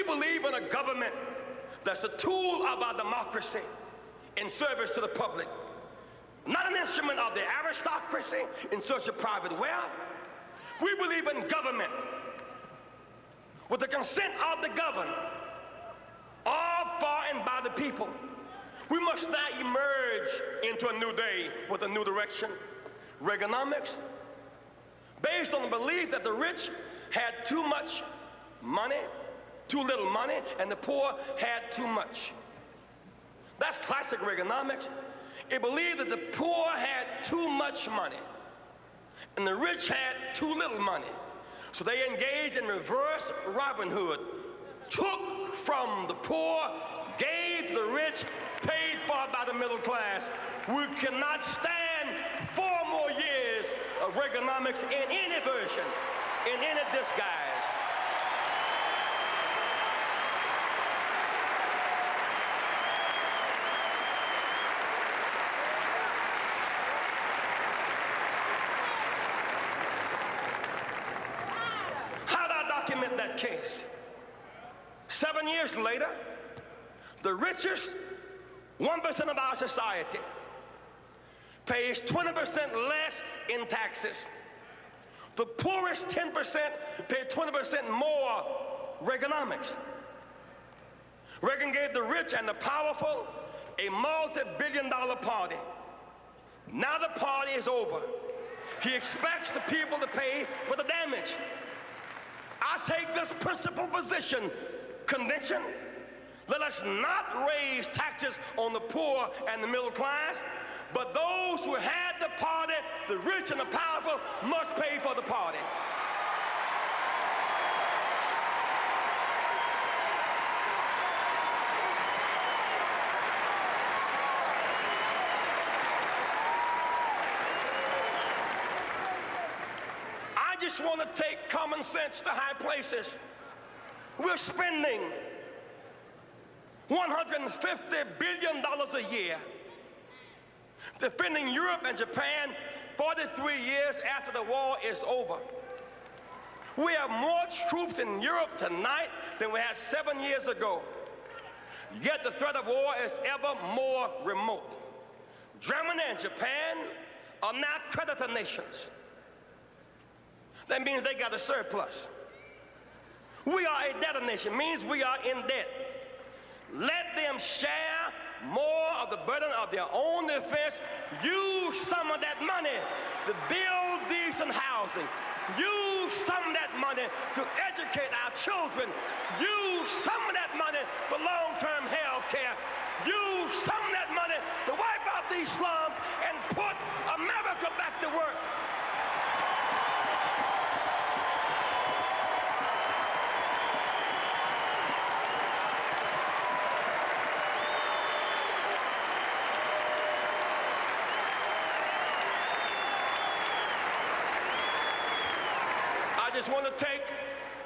We believe in a government that's a tool of our democracy in service to the public, not an instrument of the aristocracy in search of private wealth. We believe in government with the consent of the governed, all for and by the people. We must now emerge into a new day with a new direction. Reaganomics, based on the belief that the rich had too much money, too little money, and the poor had too much. That's classic Reaganomics. It believed that the poor had too much money and the rich had too little money. So they engaged in reverse Robin Hood, took from the poor, gave to the rich, paid for by the middle class. We cannot stand 4 more years of Reaganomics in any version, in any disguise. Document that case. 7 years later, the richest 1% of our society pays 20% less in taxes. The poorest 10% pay 20% more. Reaganomics. Reagan gave the rich and the powerful a multi-billion-dollar party. Now the party is over. He expects the people to pay for the damage. I take this principled position, convention. Let us not raise taxes on the poor and the middle class, but those who had the party, the rich and the powerful, must pay for the party. I just want to take common sense to high places. We're spending $150 billion a year defending Europe and Japan 43 years after the war is over. We have more troops in Europe tonight than we had 7 years ago. Yet the threat of war is ever more remote. Germany and Japan are now creditor nations. That means they got a surplus. We are a debtor nation, means we are in debt. Let them share more of the burden of their own defense. Use some of that money to build decent housing. Use some of that money to educate our children. Use some of that money for long-term health care. Use some of that money to wipe out these slums and put America back to work. I just want to take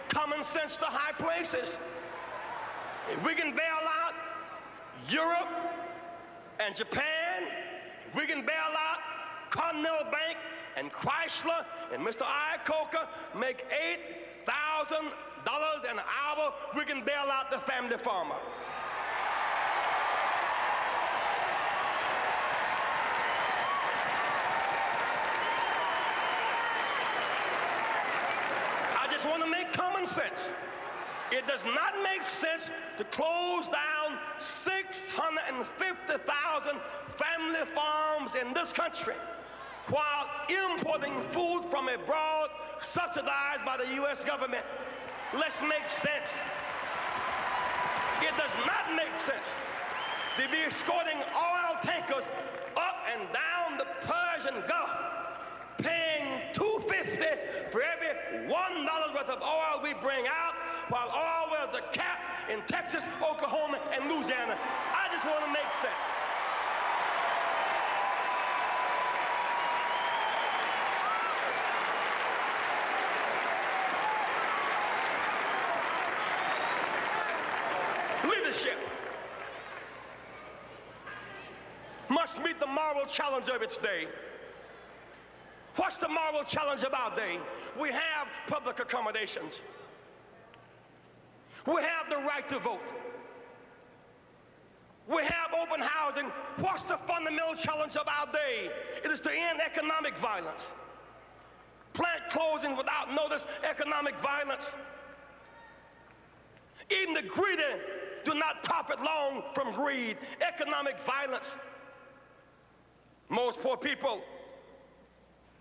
common sense to high places. If we can bail out Europe and Japan, if we can bail out Continental Bank and Chrysler and Mr. Iacocca make $8,000 an hour, we can bail out the family farmer. I want to make common sense. It does not make sense to close down 650,000 family farms in this country while importing food from abroad subsidized by the U.S. government. Let's make sense. It does not make sense to be escorting oil tankers up and down the Persian Gulf, paying $2.50 for every $1 worth of oil we bring out, while oil wells are capped in Texas, Oklahoma, and Louisiana. I just want to make sense. Leadership must meet the moral challenge of its day. What's the moral challenge of our day? We have public accommodations. We have the right right to vote. We have open housing. What's the fundamental challenge of our day? It is to end economic violence. Plant closing without notice, economic violence. Even the greedy do not profit long from greed, economic violence. Most poor people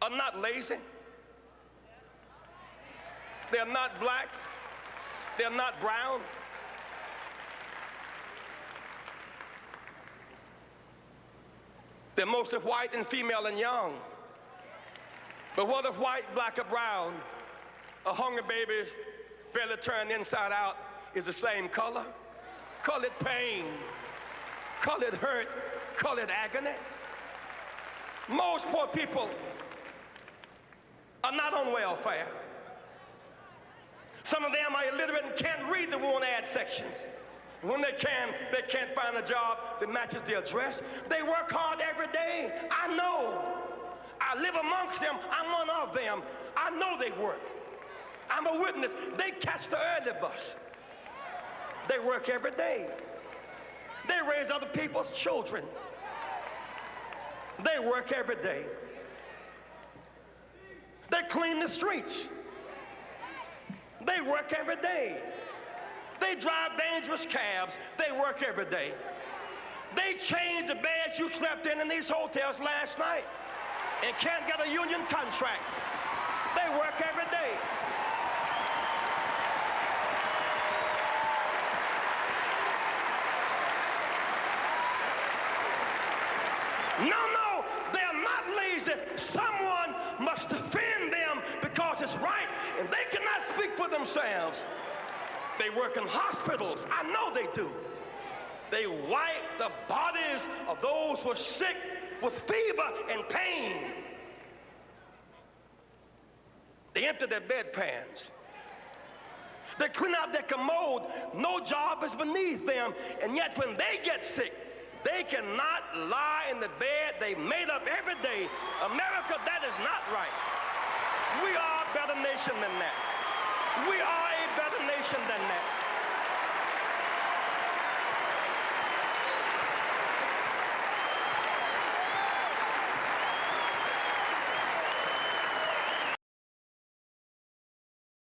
are not lazy. They're not black. They're not brown. They're mostly white and female and young. But whether white, black, or brown, a hungry baby barely turned inside out is the same color. Call it pain, call it hurt, call it agony. Most poor people are not on welfare. Some of them are illiterate and can't read the want ad sections. When they can't find a job that matches their dress. They work hard every day. I know. I live amongst them. I'm one of them. I know they work. I'm a witness. They catch the early bus. They work every day. They raise other people's children. They work every day. They clean the streets. They work every day. They drive dangerous cabs. They work every day. They change the beds you slept in these hotels last night and can't get a union contract. They work every day. No, they're not lazy. Someone must defend them because it's right, and they cannot speak for themselves. They work in hospitals. I know they do. They wipe the bodies of those who are sick with fever and pain. They empty their bedpans. They clean out their commode. No job is beneath them. And yet when they get sick, they cannot lie in the bed they made up every day. America, that is not right. We are a better nation than that. We are a better nation than that.